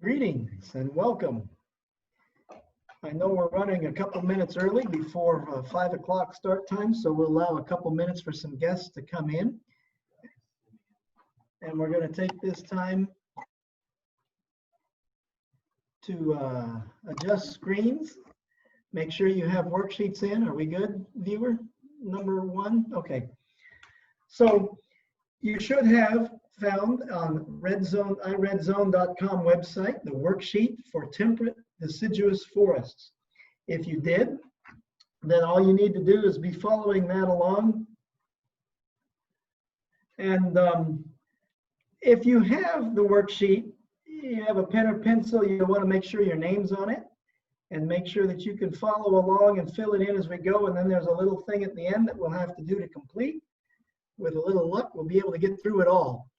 Greetings and welcome. I know we're running a couple minutes early before 5 o'clock start time, so we'll allow a couple minutes for some guests to come in. And we're going to take this time to adjust screens. Make sure you have worksheets in. Are we good, viewer? Number one? Okay. So you should have found on iRedZone.com website the worksheet for temperate deciduous forests. If you did, then all you need to do is be following that along. And if you have the worksheet, you have a pen or pencil, you want to make sure your name's on it and make sure that you can follow along and fill it in as we go. And then there's a little thing at the end that we'll have to do to complete. With a little luck, we'll be able to get through it all.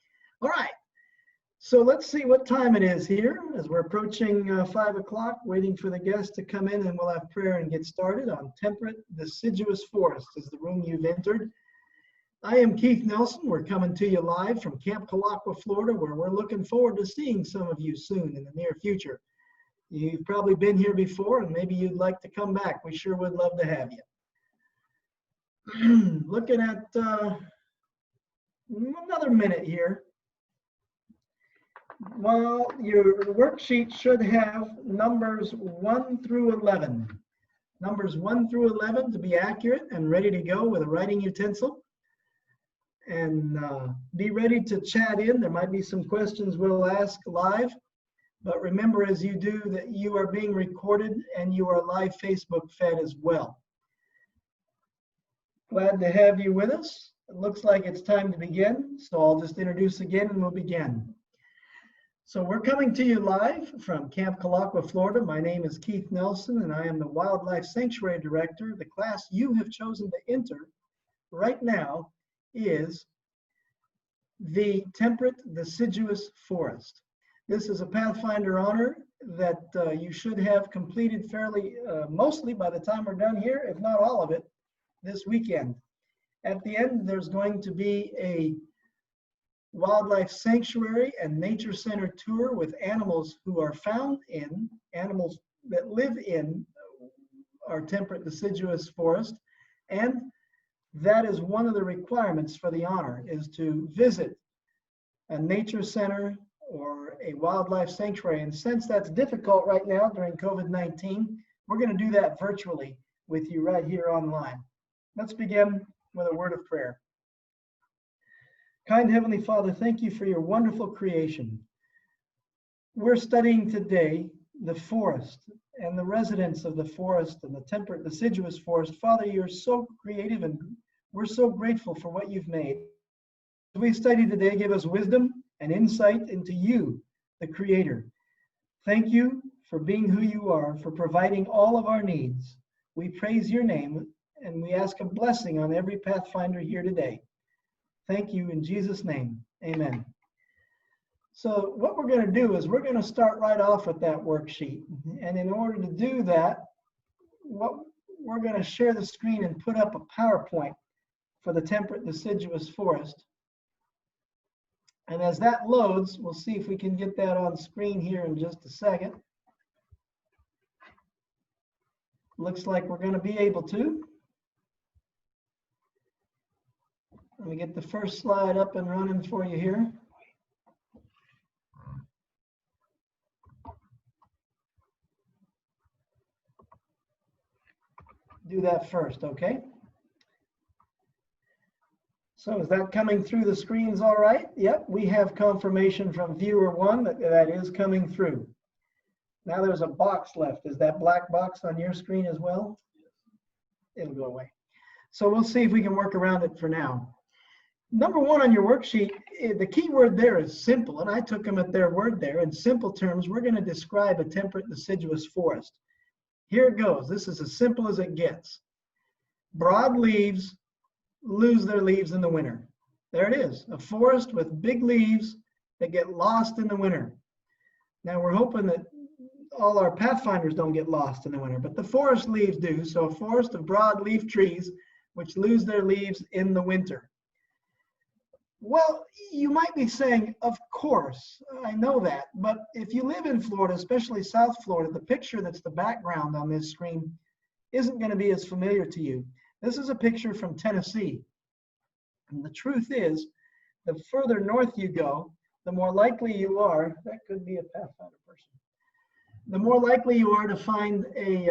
All right, so let's see what time it is here as we're approaching 5 o'clock, waiting for the guests to come in, and we'll have prayer and get started on temperate deciduous forest is the room you've entered. I am Keith Nelson. We're coming to you live from Camp Kalakwa, Florida, where we're looking forward to seeing some of you soon in the near future. You've probably been here before, and maybe you'd like to come back. We sure would love to have you. Looking at another minute here. Well, your worksheet should have numbers 1 through 11. Numbers 1 through 11 to be accurate and ready to go with a writing utensil. And be ready to chat in. There might be some questions we'll ask live. But remember, as you do, that you are being recorded and you are live Facebook fed as well. Glad to have you with us. It looks like it's time to begin. So I'll just introduce again and we'll begin. So we're coming to you live from Camp Kalakwa, Florida. My name is Keith Nelson, and I am the Wildlife Sanctuary Director. The class you have chosen to enter right now is the Temperate Deciduous Forest. This is a Pathfinder honor that you should have completed fairly, mostly by the time we're done here, if not all of it, this weekend. At the end, there's going to be a wildlife sanctuary and nature center tour with animals who are found in, animals that live in our temperate deciduous forest. And that is one of the requirements for the honor, is to visit a nature center or a wildlife sanctuary. And since that's difficult right now during COVID-19, we're going to do that virtually with you right here online. Let's begin with a word of prayer. Kind Heavenly Father, thank you for your wonderful creation. We're studying today the forest and the residents of the forest and the temperate deciduous forest. Father, you're so creative and we're so grateful for what you've made. As we study today, give us wisdom and insight into you, the Creator. Thank you for being who you are, for providing all of our needs. We praise your name and we ask a blessing on every Pathfinder here today. Thank you in Jesus' name. Amen. So what we're going to do is we're going to start right off with that worksheet. And in order to do that, we're going to share the screen and put up a PowerPoint for the temperate deciduous forest. And as that loads, we'll see if we can get that on screen here in just a second. Looks like we're going to be able to. Let me get the first slide up and running for you here. Do that first, okay? So is that coming through the screens all right? Yep, we have confirmation from viewer 1 that that is coming through. Now there's a box left. Is that black box on your screen as well? It'll go away. So we'll see if we can work around it for now. Number 1 on your worksheet, the key word there is simple, and I took them at their word there. In simple terms, we're going to describe a temperate deciduous forest. Here it goes. This is as simple as it gets. Broad leaves lose their leaves in the winter. There it is, a forest with big leaves that get lost in the winter. Now we're hoping that all our Pathfinders don't get lost in the winter, but the forest leaves do. So a forest of broad leaf trees which lose their leaves in the winter. Well, you might be saying, of course, I know that. But if you live in Florida, especially South Florida, the picture that's the background on this screen isn't going to be as familiar to you. This is a picture from Tennessee. And the truth is, the further north you go, the more likely you are, that could be a Pathfinder person, the more likely you are to find a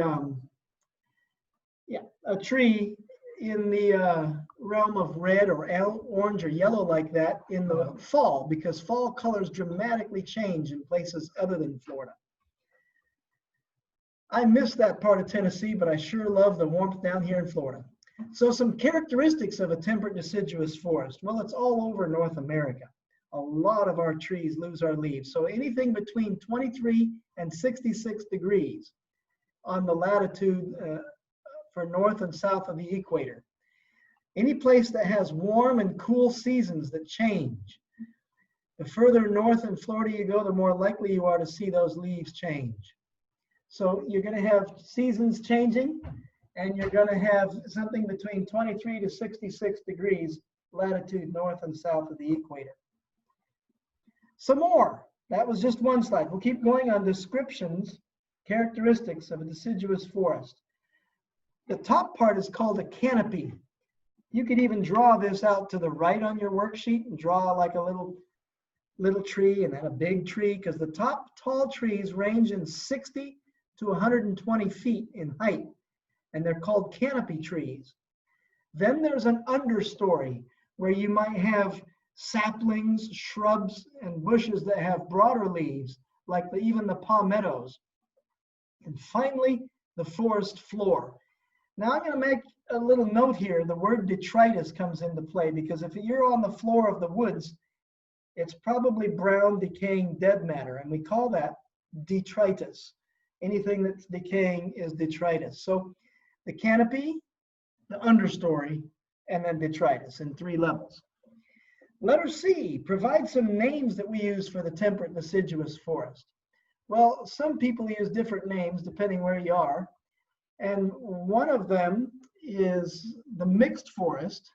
tree in the realm of red or orange or yellow like that in the fall, because fall colors dramatically change in places other than Florida. I miss that part of Tennessee, but I sure love the warmth down here in Florida. So some characteristics of a temperate deciduous forest. Well, it's all over North America. A lot of our trees lose our leaves. So anything between 23 and 66 degrees on the latitude for north and south of the equator. Any place that has warm and cool seasons that change. The further north in Florida you go, the more likely you are to see those leaves change. So you're going to have seasons changing, and you're going to have something between 23 to 66 degrees latitude north and south of the equator. Some more. That was just one slide. We'll keep going on descriptions, characteristics of a deciduous forest. The top part is called a canopy. You could even draw this out to the right on your worksheet and draw like a little tree and then a big tree, because the top tall trees range in 60 to 120 feet in height, and they're called canopy trees. Then there's an understory where you might have saplings, shrubs, and bushes that have broader leaves, like even the palmettos. And finally, the forest floor. Now I'm going to make a little note here. The word detritus comes into play, because if you're on the floor of the woods, it's probably brown, decaying dead matter, and we call that detritus. Anything that's decaying is detritus. So the canopy, the understory, and then detritus in 3 levels. Letter C, provide some names that we use for the temperate deciduous forest. Well, some people use different names depending where you are. And one of them is the mixed forest,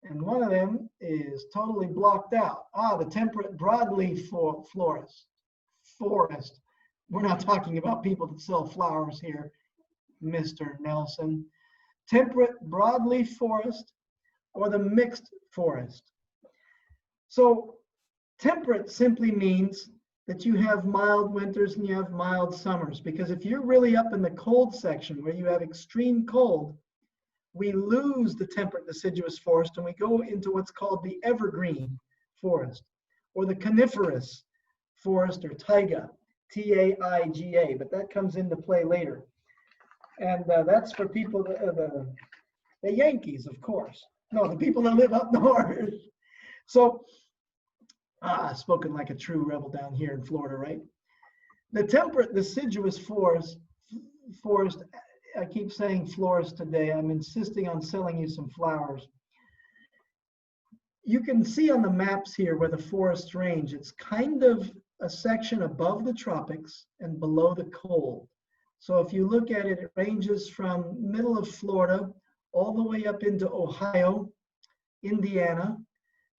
and one of them is totally blocked out. The temperate broadleaf forest. We're not talking about people that sell flowers here, Mr. Nelson. Temperate broadleaf forest or the mixed forest. So temperate simply means that you have mild winters and you have mild summers, because if you're really up in the cold section where you have extreme cold, we lose the temperate deciduous forest and we go into what's called the evergreen forest or the coniferous forest, or taiga, T-A-I-G-A, but that comes into play later. And that's for people, the Yankees, of course. No, the people that live up north. So, spoken like a true rebel down here in Florida, right? The temperate deciduous forest, I keep saying florist today. I'm insisting on selling you some flowers. You can see on the maps here where the forests range. It's kind of a section above the tropics and below the cold. So if you look at it, it ranges from middle of Florida all the way up into Ohio, Indiana,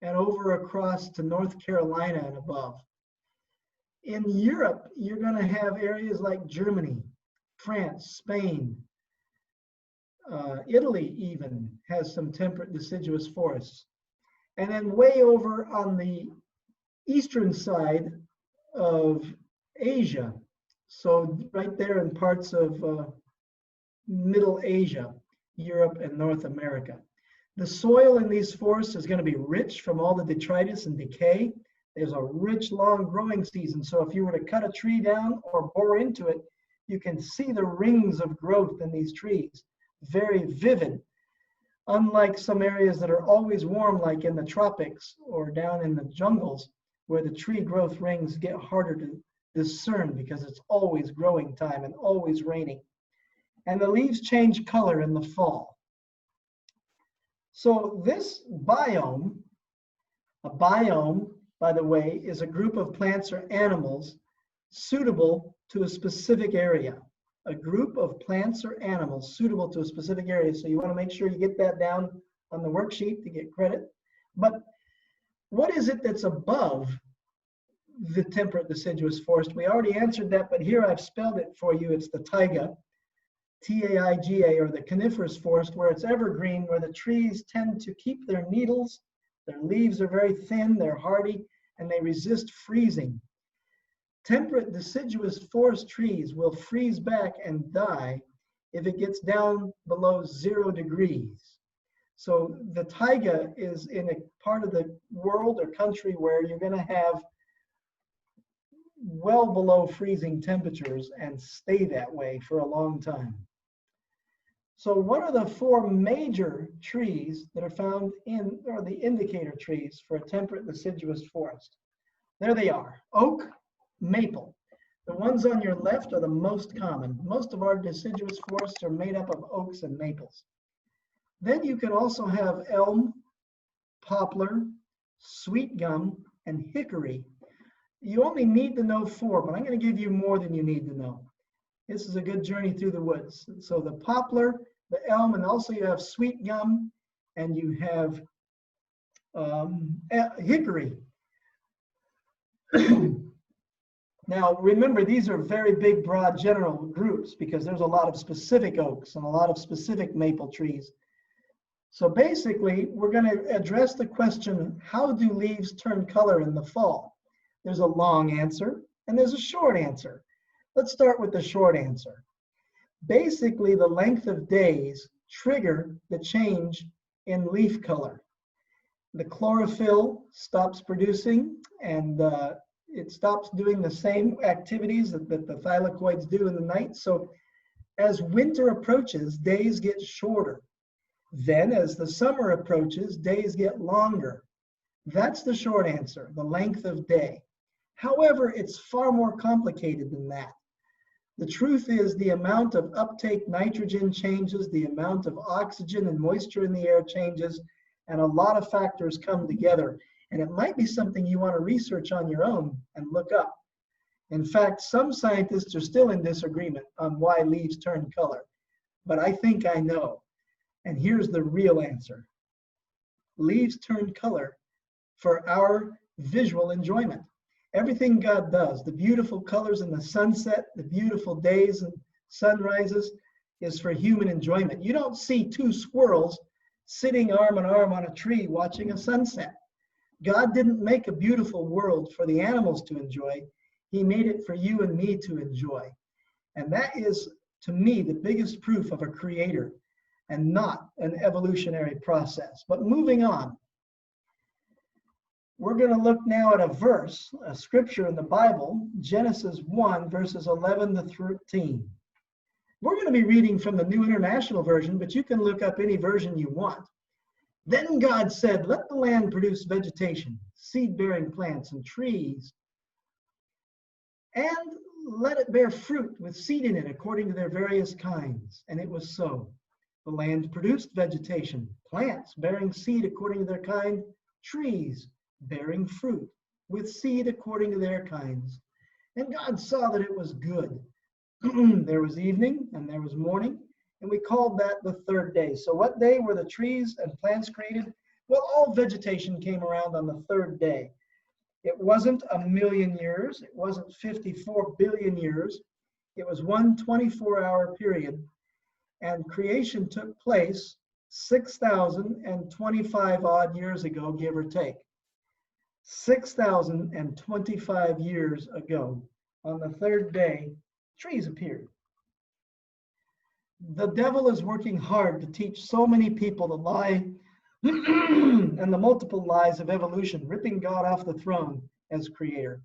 and over across to North Carolina and above. In Europe, you're going to have areas like Germany, France, Spain, Italy even has some temperate deciduous forests. And then way over on the eastern side of Asia, so right there in parts of Middle Asia, Europe and North America. The soil in these forests is going to be rich from all the detritus and decay. There's a rich, long growing season. So if you were to cut a tree down or bore into it, you can see the rings of growth in these trees. Very vivid. Unlike some areas that are always warm, like in the tropics or down in the jungles, where the tree growth rings get harder to discern because it's always growing time and always raining. And the leaves change color in the fall. So this biome, a biome, by the way, is a group of plants or animals suitable to a specific area. A group of plants or animals suitable to a specific area. So you want to make sure you get that down on the worksheet to get credit. But What is it that's above the temperate deciduous forest? We already answered that, but here I've spelled it for you. It's the taiga, T-A-I-G-A, or the coniferous forest, where it's evergreen, where the trees tend to keep their needles, their leaves are very thin, they're hardy, and they resist freezing. Temperate deciduous forest trees will freeze back and die if it gets down below 0 degrees. So the taiga is in a part of the world or country where you're going to have well below freezing temperatures and stay that way for a long time. So what are the 4 major trees that are found in, or the indicator trees for a temperate deciduous forest? There they are: oak, maple. The ones on your left are the most common. Most of our deciduous forests are made up of oaks and maples. Then you can also have elm, poplar, sweet gum, and hickory. You only need to know 4, but I'm going to give you more than you need to know. This is a good journey through the woods. So the poplar, the elm, and also you have sweet gum, and you have hickory. Now, remember, these are very big, broad, general groups because there's a lot of specific oaks and a lot of specific maple trees. So basically, we're going to address the question, how do leaves turn color in the fall? There's a long answer and there's a short answer. Let's start with the short answer. Basically, the length of days trigger the change in leaf color. The chlorophyll stops producing, and it stops doing the same activities that the thylakoids do in the night. So as winter approaches, days get shorter. Then as the summer approaches, days get longer. That's the short answer, the length of day. However, it's far more complicated than that. The truth is the amount of uptake nitrogen changes, the amount of oxygen and moisture in the air changes, and a lot of factors come together. And it might be something you want to research on your own and look up. In fact, some scientists are still in disagreement on why leaves turn color, but I think I know. And here's the real answer. Leaves turn color for our visual enjoyment. Everything God does, the beautiful colors in the sunset, the beautiful days and sunrises, is for human enjoyment. You don't see 2 squirrels sitting arm in arm on a tree watching a sunset. God didn't make a beautiful world for the animals to enjoy. He made it for you and me to enjoy. And that is, to me, the biggest proof of a creator and not an evolutionary process. But moving on, we're going to look now at a verse, a scripture in the Bible, Genesis 1, verses 11 to 13. We're going to be reading from the New International Version, but you can look up any version you want. Then God said, let the land produce vegetation, seed-bearing plants and trees, and let it bear fruit with seed in it according to their various kinds. And it was so. The land produced vegetation, plants bearing seed according to their kind, trees bearing fruit with seed according to their kinds. And God saw that it was good. There was evening and there was morning, and we called that the 3rd day. So what day were the trees and plants created? Well, all vegetation came around on the 3rd day. It wasn't 1,000,000 years. It wasn't 54 billion years. It was one 24-hour period. And creation took place 6,025 odd years ago, give or take. 6,025 years ago, on the 3rd day, trees appeared. The devil is working hard to teach so many people the lie and the multiple lies of evolution, ripping God off the throne as creator.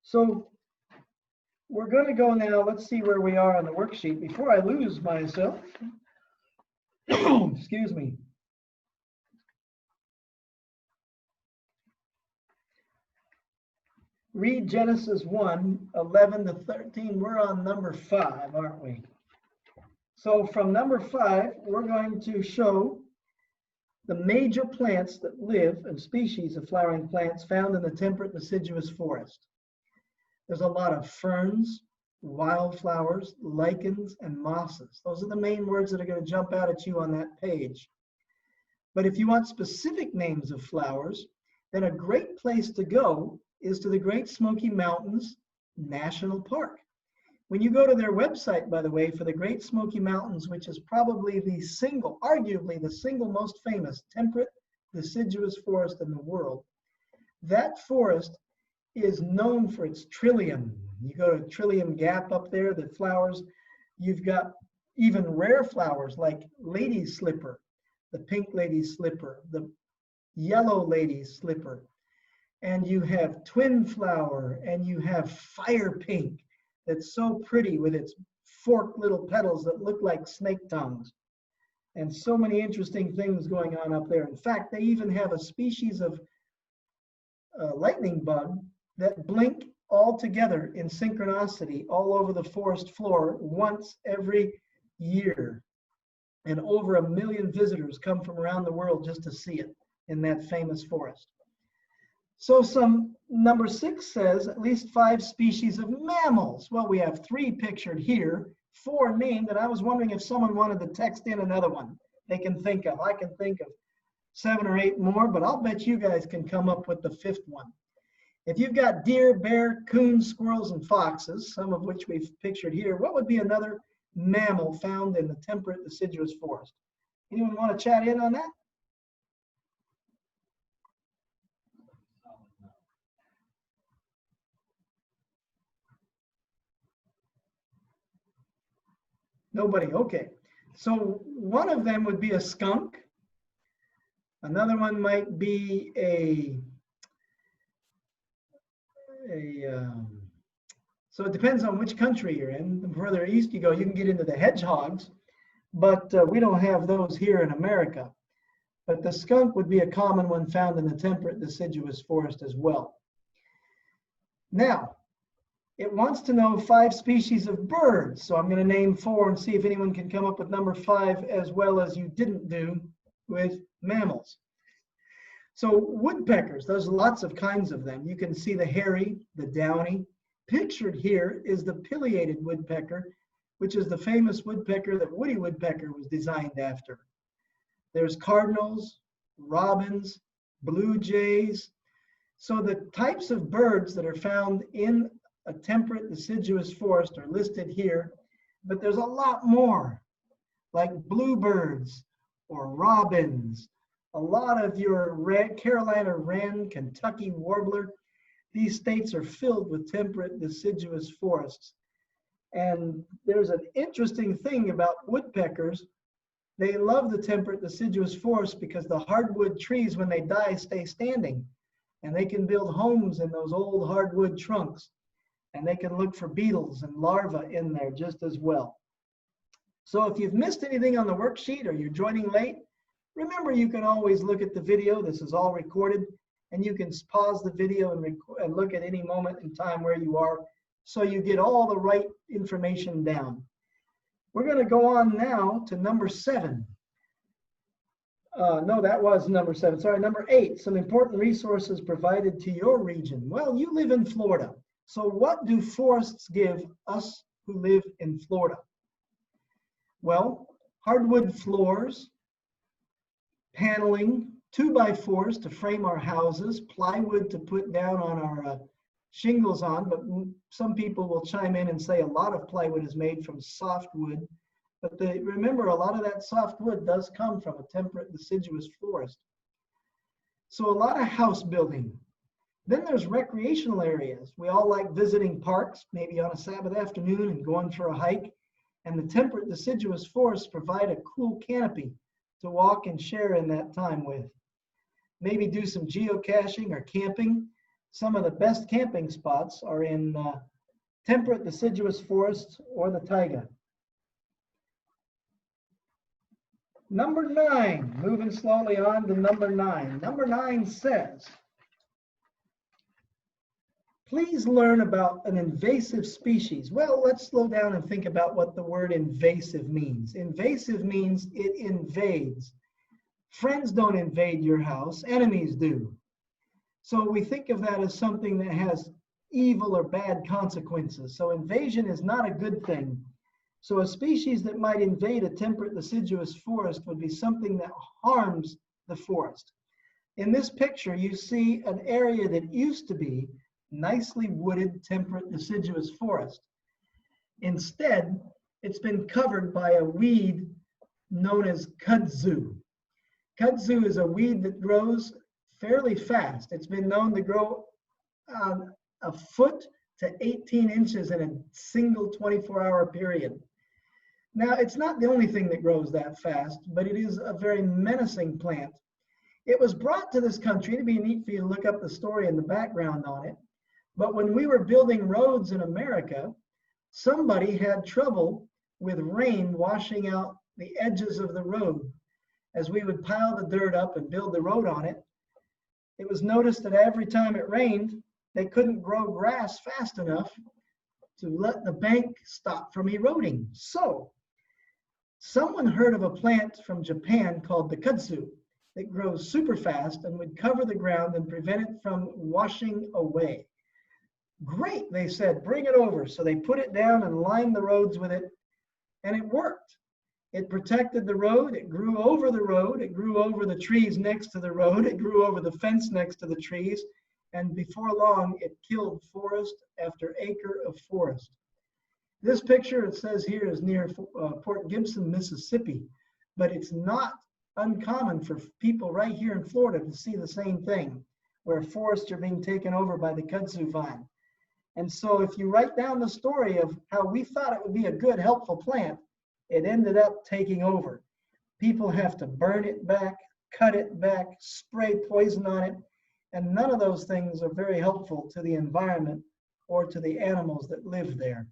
So we're going to go now, let's see where we are on the worksheet. Before I lose myself, excuse me. Read Genesis 1, 11 to 13. We're on number 5, aren't we? So from number 5, we're going to show the major plants that live and species of flowering plants found in the temperate deciduous forest. There's a lot of ferns, wildflowers, lichens, and mosses. Those are the main words that are going to jump out at you on that page. But if you want specific names of flowers, then a great place to go is to the Great Smoky Mountains National Park. When you go to their website, by the way, for the Great Smoky Mountains, which is probably arguably the single most famous temperate deciduous forest in the world, that forest is known for its trillium. You go to Trillium Gap up there, the flowers, you've got even rare flowers like lady's slipper, the pink lady's slipper, the yellow lady's slipper, and you have twin flower, and you have fire pink that's so pretty with its forked little petals that look like snake tongues. And so many interesting things going on up there. In fact, they even have a species of lightning bug that blink all together in synchronicity all over the forest floor once every year. And over 1 million visitors come from around the world just to see it in that famous forest. So number 6 says at least 5 species of mammals. Well, we have 3 pictured here, 4 named, and I was wondering if someone wanted to text in another one they can think of. I can think of 7 or 8 more, but I'll bet you guys can come up with the 5th one. If you've got deer, bear, coons, squirrels, and foxes, some of which we've pictured here, what would be another mammal found in the temperate deciduous forest? Anyone want to chat in on that? Nobody, okay. So one of them would be a skunk. Another one might be so it depends on which country you're in. The further east you go, you can get into the hedgehogs, but we don't have those here in America. But the skunk would be a common one found in the temperate deciduous forest as well. Now, it wants to know 5 species of birds. So I'm going to name 4 and see if anyone can come up with number 5 as well as you didn't do with mammals. So woodpeckers, there's lots of kinds of them. You can see the hairy, the downy. Pictured here is the pileated woodpecker, which is the famous woodpecker that Woody Woodpecker was designed after. There's cardinals, robins, blue jays. So the types of birds that are found in a temperate deciduous forest are listed here, but there's a lot more, like bluebirds or robins, a lot of your Carolina wren, Kentucky warbler. These states are filled with temperate deciduous forests. And there's an interesting thing about woodpeckers. They love the temperate deciduous forest because the hardwood trees, when they die, stay standing. And they can build homes in those old hardwood trunks. And they can look for beetles and larvae in there just as well. So if you've missed anything on the worksheet or you're joining late, remember you can always look at the video. This is all recorded, and you can pause the video and look at any moment in time where you are so you get all the right information down. We're going to go on now to number 7. No, that was number 7. Sorry, number 8. Some important resources provided to your region. Well, you live in Florida. So what do forests give us who live in Florida? Well, hardwood floors, paneling, 2x4s to frame our houses, plywood to put down on our shingles on, but some people will chime in and say a lot of plywood is made from softwood. But remember, a lot of that softwood does come from a temperate deciduous forest. So a lot of house building. Then there's recreational areas. We all like visiting parks, maybe on a Sabbath afternoon and going for a hike. And the temperate deciduous forests provide a cool canopy to walk and share in that time with. Maybe do some geocaching or camping. Some of the best camping spots are in temperate deciduous forests or the taiga. Number 9, moving slowly on to number 9. Number 9 says, please learn about an invasive species. Well, let's slow down and think about what the word invasive means. Invasive means it invades. Friends don't invade your house, enemies do. So we think of that as something that has evil or bad consequences. So invasion is not a good thing. So a species that might invade a temperate deciduous forest would be something that harms the forest. In this picture, you see an area that used to be nicely wooded, temperate, deciduous forest. Instead, it's been covered by a weed known as kudzu. Kudzu is a weed that grows fairly fast. It's been known to grow a foot to 18 inches in a single 24-hour period. Now, it's not the only thing that grows that fast, but it is a very menacing plant. It was brought to this country, to be neat for you to look up the story and the background on it. But when we were building roads in America, somebody had trouble with rain washing out the edges of the road. As we would pile the dirt up and build the road on it, it was noticed that every time it rained, they couldn't grow grass fast enough to let the bank stop from eroding. So someone heard of a plant from Japan called the kudzu that grows super fast and would cover the ground and prevent it from washing away. Great, they said, bring it over. So they put it down and lined the roads with it, and it worked. It protected the road, it grew over the road, it grew over the trees next to the road, it grew over the fence next to the trees, and before long, it killed forest after acre of forest. This picture, it says here, is near Port Gibson, Mississippi, but it's not uncommon for people right here in Florida to see the same thing, where forests are being taken over by the kudzu vine. And so if you write down the story of how we thought it would be a good, helpful plant, it ended up taking over. People have to burn it back, cut it back, spray poison on it, and none of those things are very helpful to the environment or to the animals that live there.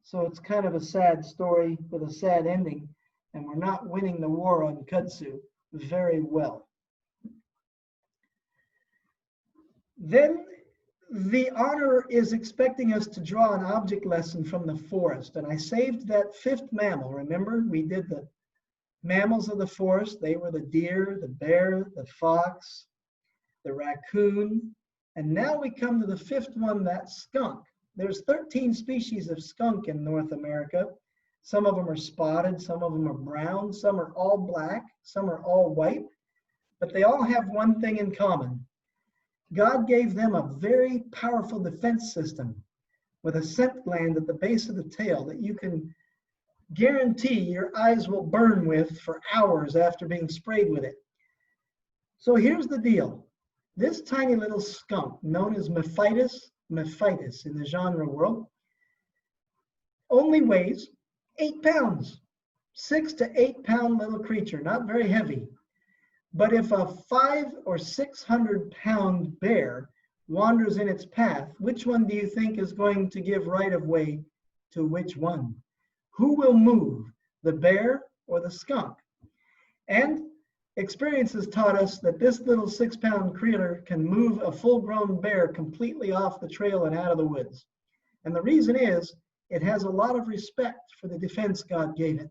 So it's kind of a sad story with a sad ending, and we're not winning the war on kudzu very well. Then the honor is expecting us to draw an object lesson from the forest, and I saved that fifth mammal. Remember, we did the mammals of the forest. They were the deer, the bear, the fox, the raccoon, and now we come to the fifth one, that skunk. There's 13 species of skunk in North America. Some of them are spotted, some of them are brown, some are all black, some are all white, but they all have one thing in common. God gave them a very powerful defense system with a scent gland at the base of the tail that you can guarantee your eyes will burn with for hours after being sprayed with it. So here's the deal. This tiny little skunk, known as Mephitis in the genre world, only weighs 8 pounds, 6 to 8 pound little creature, not very heavy. But if a 500 or 600 pound bear wanders in its path, which one do you think is going to give right of way to which one? Who will move, the bear or the skunk? And experience has taught us that this little 6 pound critter can move a full grown bear completely off the trail and out of the woods. And the reason is, it has a lot of respect for the defense God gave it.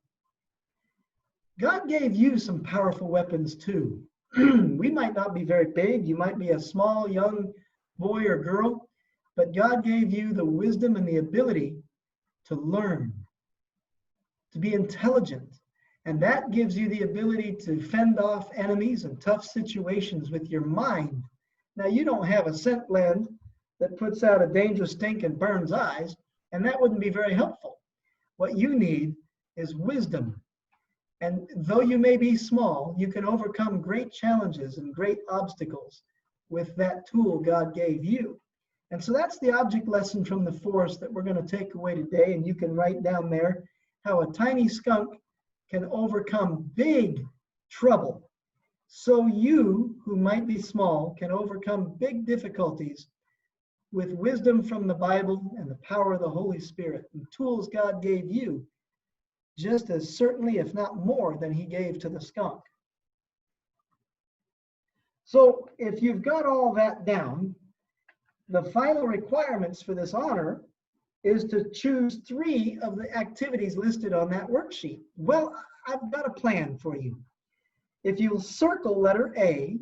God gave you some powerful weapons too. We might not be very big. You might be a small young boy or girl, but God gave you the wisdom and the ability to learn, to be intelligent. And that gives you the ability to fend off enemies and tough situations with your mind. Now, you don't have a scent gland that puts out a dangerous stink and burns eyes, and that wouldn't be very helpful. What you need is wisdom. And though you may be small, you can overcome great challenges and great obstacles with that tool God gave you. And so that's the object lesson from the forest that we're going to take away today. And you can write down there how a tiny skunk can overcome big trouble. So you, who might be small, can overcome big difficulties with wisdom from the Bible and the power of the Holy Spirit and tools God gave you, just as certainly, if not more, than he gave to the skunk. So if you've got all that down, the final requirements for this honor is to choose 3 of the activities listed on that worksheet. Well, I've got a plan for you. If you'll circle letter A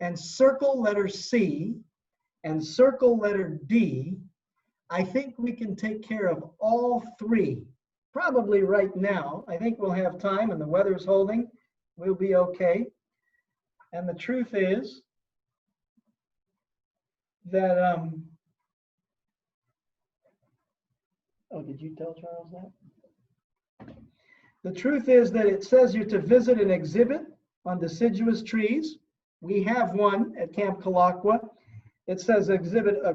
and circle letter C and circle letter D, I think we can take care of all 3. Probably right now. I think we'll have time and the weather's holding. We'll be okay. And the truth is that, oh, did you tell Charles that? The truth is that it says you're to visit an exhibit on deciduous trees. We have one at Camp Kalakwa. It says exhibit a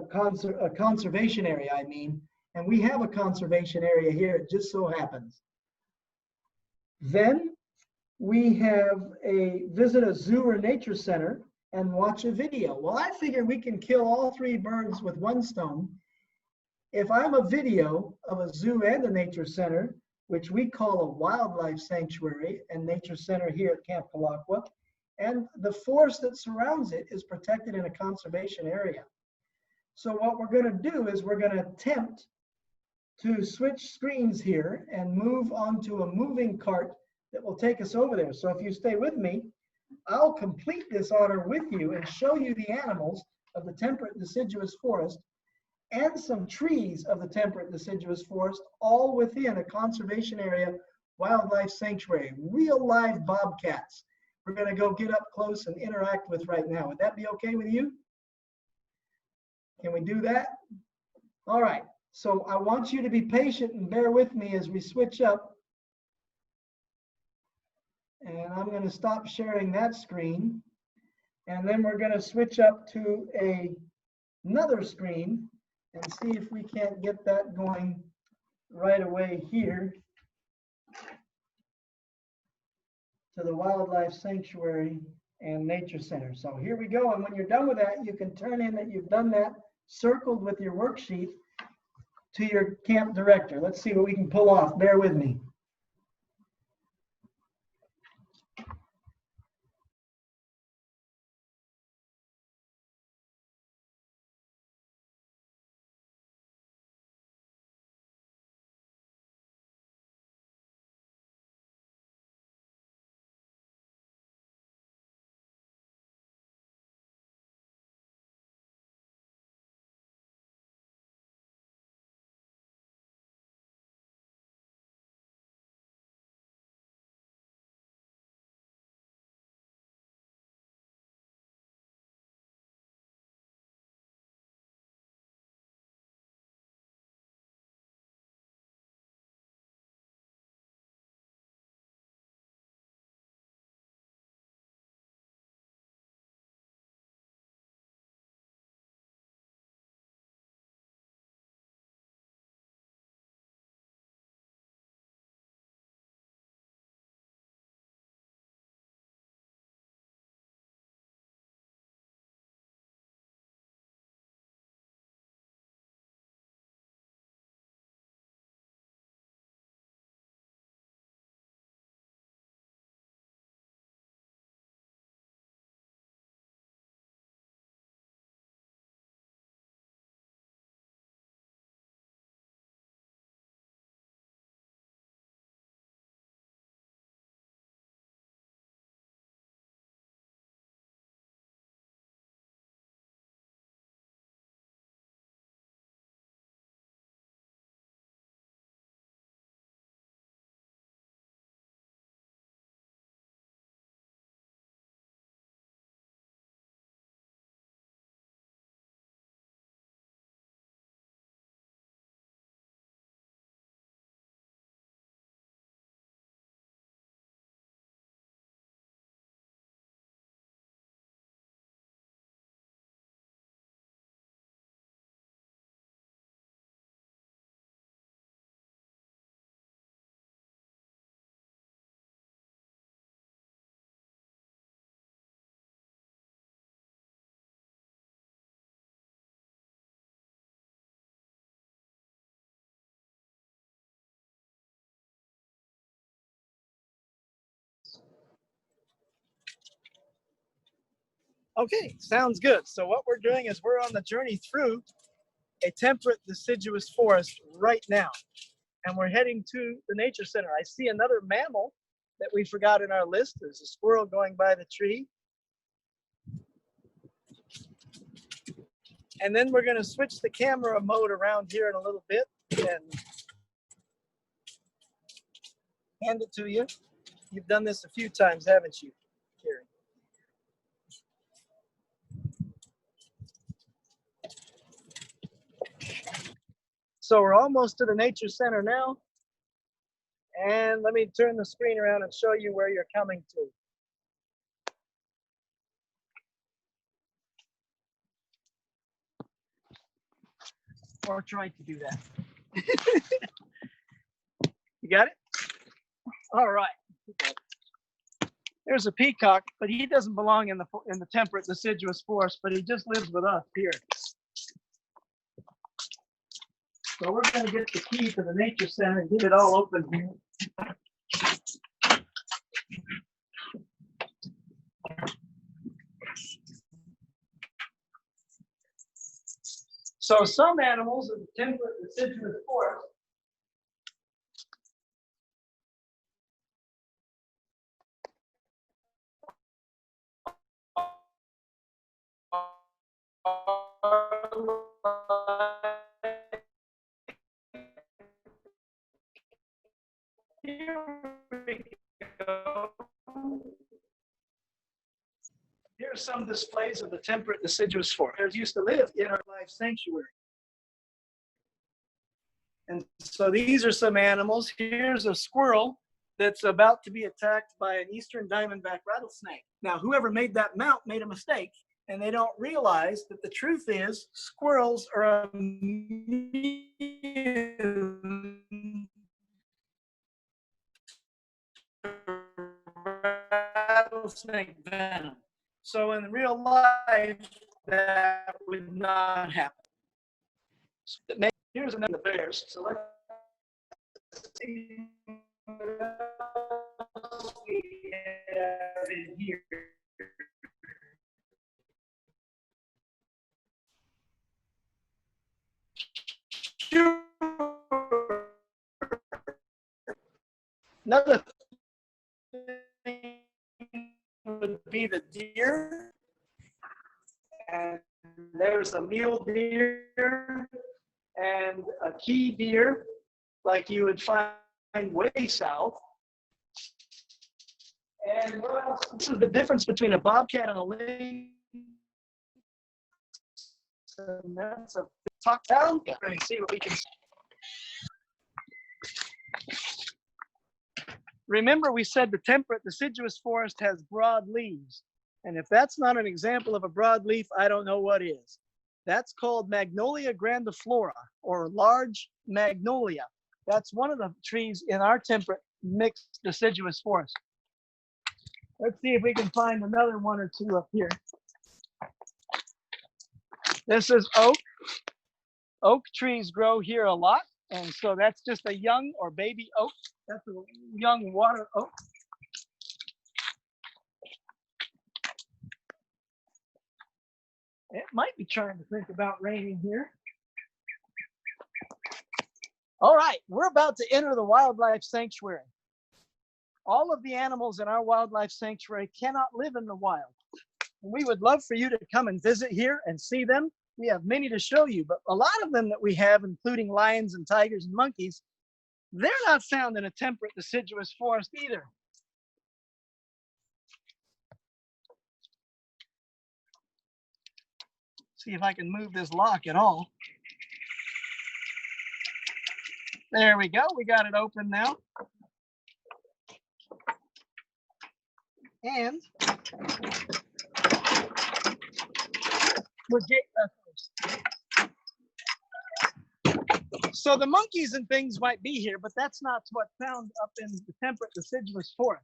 conservation area, I mean, and we have a conservation area here, it just so happens. Then we have visit a zoo or nature center and watch a video. Well, I figure we can kill all three birds with one stone. If I'm a video of a zoo and a nature center, which we call a wildlife sanctuary and nature center here at Camp Kalakwa, and the forest that surrounds it is protected in a conservation area. So what we're going to do is we're going to attempt to switch screens here and move onto a moving cart that will take us over there. So if you stay with me, I'll complete this honor with you and show you the animals of the temperate deciduous forest and some trees of the temperate deciduous forest, all within a conservation area wildlife sanctuary. Real live bobcats we're going to go get up close and interact with right now. Would that be okay with you? Can we do that? All right. So I want you to be patient and bear with me as we switch up. And I'm going to stop sharing that screen. And then we're going to switch up to another screen and see if we can't get that going right away here to the Wildlife Sanctuary and Nature Center. So here we go. And when you're done with that, you can turn in that you've done that, circled with your worksheet to your camp director. Let's see what we can pull off. Bear with me. Okay, sounds good. So what we're doing is we're on the journey through a temperate deciduous forest right now. And we're heading to the Nature Center. I see another mammal that we forgot in our list. There's a squirrel going by the tree. And then we're going to switch the camera mode around here in a little bit and hand it to you. You've done this a few times, haven't you, Carrie? So we're almost to the nature center now. And let me turn the screen around and show you where you're coming to. Or try to do that. You got it? All right. There's a peacock, but he doesn't belong in the temperate deciduous forest, but he just lives with us here. So we're going to get the key to the nature center and get it all open here. So some animals in the temperate deciduous forest Here are some displays of the temperate deciduous forest. Bears used to live in our life sanctuary. And so these are some animals. Here's a squirrel that's about to be attacked by an eastern diamondback rattlesnake. Now, whoever made that mount made a mistake, and they don't realize that the truth is squirrels are immune to rattlesnake venom. So in real life, that would not happen. So here's another bears. So let's see what else we have in here. Sure. Another thing would be the deer. And there's a mule deer and a key deer, like you would find way south. And what else? This is the difference between a bobcat and a lynx. And that's a talk down. Let me see what we can. Remember, we said the temperate deciduous forest has broad leaves. And if that's not an example of a broadleaf, I don't know what is. That's called Magnolia grandiflora, or large magnolia. That's one of the trees in our temperate mixed deciduous forest. Let's see if we can find another one or two up here. This is oak. Oak trees grow here a lot. And so that's just a young or baby oak. That's a young water oak. It might be trying to think about raining here. All right, we're about to enter the wildlife sanctuary. All of the animals in our wildlife sanctuary cannot live in the wild. We would love for you to come and visit here and see them. We have many to show you, but a lot of them that we have, including lions and tigers and monkeys, they're not found in a temperate deciduous forest either. See if I can move this lock at all. There we go. We got it open now. And we're gate wrestlers. So the monkeys and things might be here, but that's not what's found up in the temperate deciduous forest.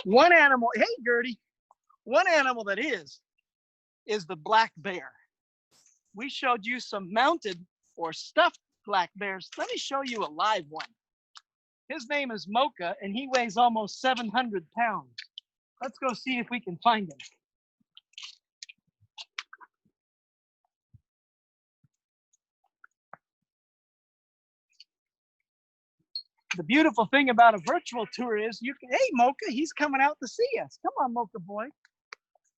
One animal, hey Gertie, one animal that is the black bear. We showed you some mounted or stuffed black bears. Let me show you a live one. His name is Mocha, and he weighs almost 700 pounds. Let's go see if we can find him. The beautiful thing about a virtual tour is you can, hey Mocha, he's coming out to see us. Come on, Mocha boy.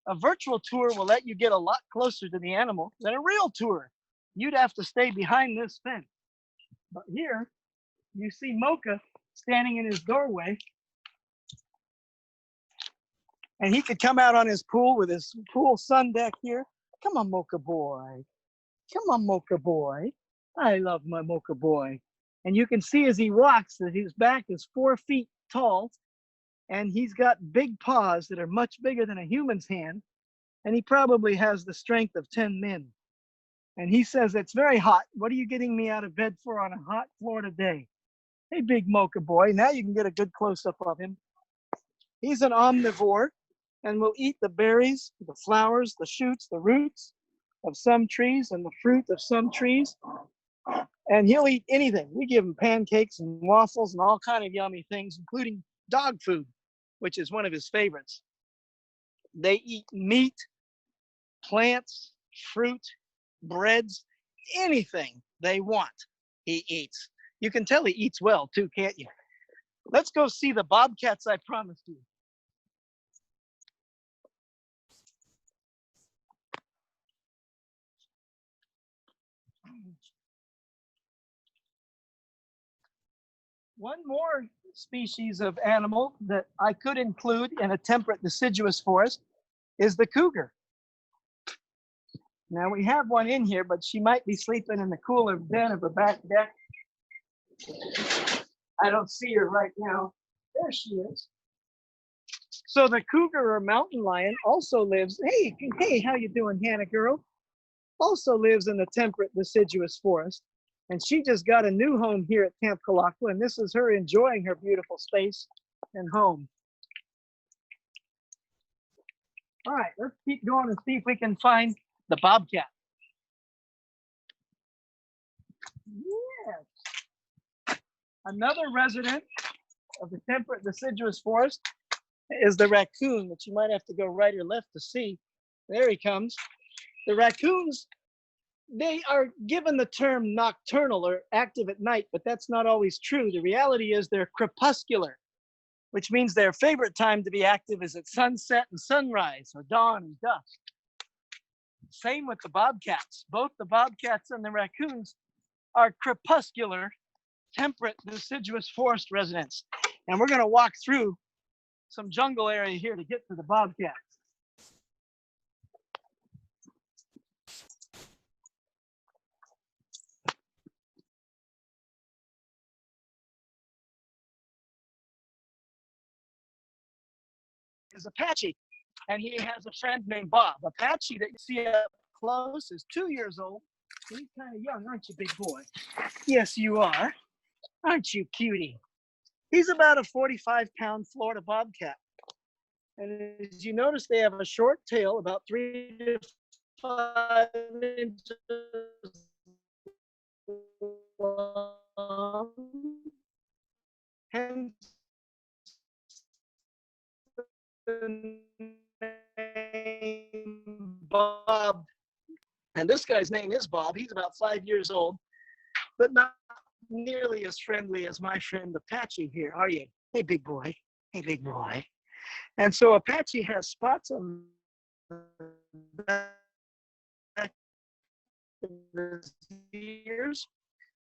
A virtual tour will let you get a lot closer to the animal than a real tour. You'd have to stay behind this fence. But here, you see Mocha standing in his doorway. And he could come out on his pool with his pool sun deck here. Come on, Mocha boy. Come on, Mocha boy. I love my Mocha boy. And you can see as he walks that his back is 4 feet tall, and he's got big paws that are much bigger than a human's hand, and he probably has the strength of 10 men. And he says, it's very hot. What are you getting me out of bed for on a hot Florida day? Hey, big Mocha boy. Now you can get a good close-up of him. He's an omnivore and will eat the berries, the flowers, the shoots, the roots of some trees and the fruit of some trees. And he'll eat anything. We give him pancakes and waffles and all kind of yummy things, including dog food, which is one of his favorites. They eat meat, plants, fruit, breads, anything they want, he eats. You can tell he eats well too, can't you? Let's go see the bobcats I promised you. One more species of animal that I could include in a temperate deciduous forest is the cougar. Now we have one in here, but she might be sleeping in the cooler den of the back deck. I don't see her right now. There she is. So the cougar or mountain lion also lives, hey, how you doing, Hannah girl? Also lives in the temperate deciduous forest. And she just got a new home here at Camp Kalakwa, and this is her enjoying her beautiful space and home. All right, let's keep going and see if we can find the bobcat. Yes. Another resident of the temperate deciduous forest is the raccoon, that you might have to go right or left to see. There he comes. The raccoons, they are given the term nocturnal or active at night, but that's not always true. The reality is they're crepuscular, which means their favorite time to be active is at sunset and sunrise, or dawn and dusk. Same with the bobcats. Both the bobcats and the raccoons are crepuscular, temperate deciduous forest residents. And we're going to walk through some jungle area here to get to the bobcats. Is Apache, and he has a friend named Bob. Apache that you see up close is 2 years old. He's kind of young, aren't you, big boy? Yes, you are. Aren't you, cutie? He's about a 45-pound Florida bobcat. And as you notice, they have a short tail, about 3 to 5 inches long. Hence the name Bob. And this guy's name is Bob. He's about 5 years old, but not nearly as friendly as my friend Apache here, are you? Hey, big boy. Hey, big boy. And so Apache has spots on the back of his ears,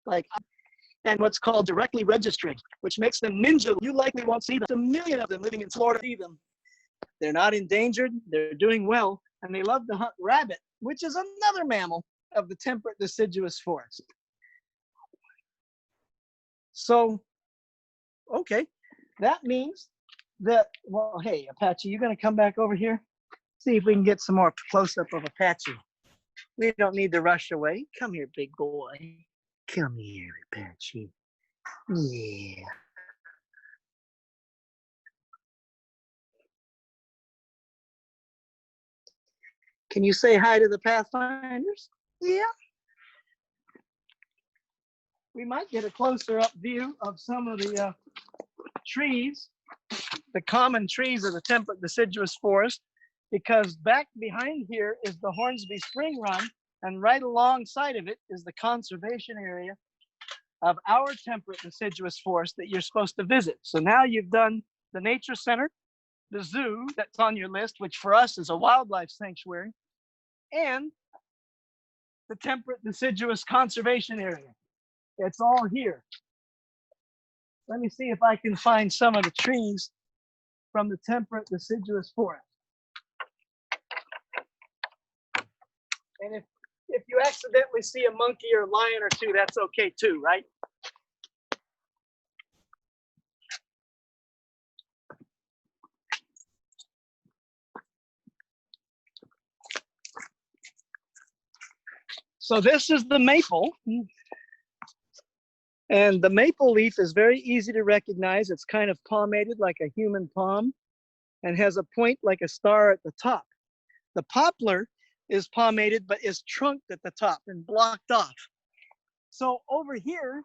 and what's called directly registering, which makes them ninja. You likely won't see them. There's a million of them living in Florida. See them. They're not endangered. They're doing well, and they love to hunt rabbit, which is another mammal of the temperate deciduous forest. So, okay, that means that, well, hey, Apache, you gonna come back over here? See if we can get some more close-up of Apache. We don't need to rush away. Come here, big boy. Come here, Apache. Yeah. Can you say hi to the Pathfinders? Yeah. We might get a closer up view of some of the trees, the common trees of the temperate deciduous forest, because back behind here is the Hornsby Spring Run, and right alongside of it is the conservation area of our temperate deciduous forest that you're supposed to visit. So now you've done the nature center, the zoo that's on your list, which for us is a wildlife sanctuary, and the temperate deciduous conservation area. It's all here. Let me see if I can find some of the trees from the temperate deciduous forest. And if if you accidentally see a monkey or a lion or two, that's okay too, right? So this is the maple. And the maple leaf is very easy to recognize. It's kind of palmated like a human palm and has a point like a star at the top. The poplar is palmated but is trunked at the top and blocked off. So over here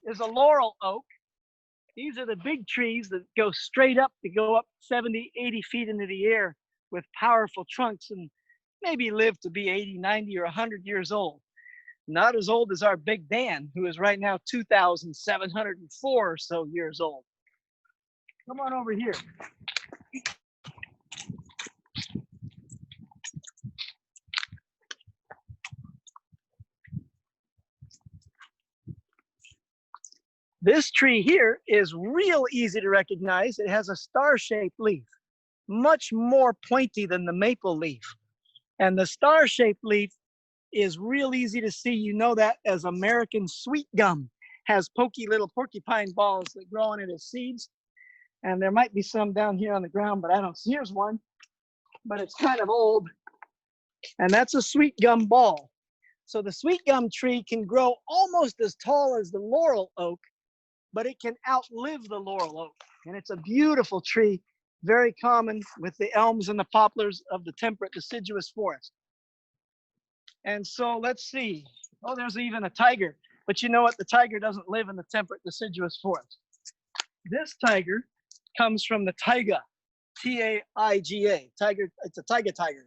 is a laurel oak. These are the big trees that go straight up, to go up 70, 80 feet into the air with powerful trunks and maybe live to be 80, 90, or 100 years old. Not as old as our Big Dan, who is right now 2,704 or so years old. Come on over here. This tree here is real easy to recognize. It has a star-shaped leaf, much more pointy than the maple leaf. And the star-shaped leaf is real easy to see. You know that as American sweet gum has pokey little porcupine balls that grow on it as seeds. And there might be some down here on the ground, but I don't see. Here's one, but it's kind of old. And that's a sweet gum ball. So the sweet gum tree can grow almost as tall as the laurel oak, but it can outlive the laurel oak. And it's a beautiful tree, very common with the elms and the poplars of the temperate deciduous forest. And so let's see. Oh, there's even a tiger. But you know what? The tiger doesn't live in the temperate deciduous forest. This tiger comes from the taiga, T-A-I-G-A. Tiger, it's a taiga tiger.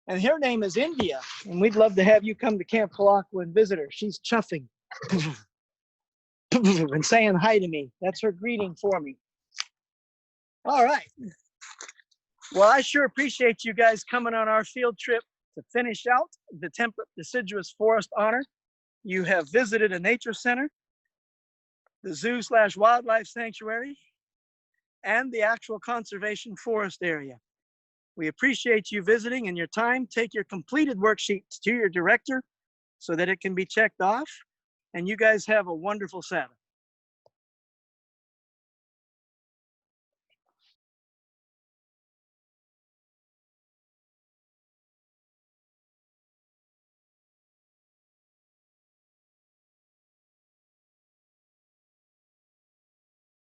And her name is India. And we'd love to have you come to Camp Kalakwa and visit her. She's chuffing and saying hi to me. That's her greeting for me. All right. Well, I sure appreciate you guys coming on our field trip to finish out the temperate deciduous forest honor. You have visited a nature center, the zoo/wildlife sanctuary, and the actual conservation forest area. We appreciate you visiting and your time. Take your completed worksheet to your director so that it can be checked off. And you guys have a wonderful Sabbath.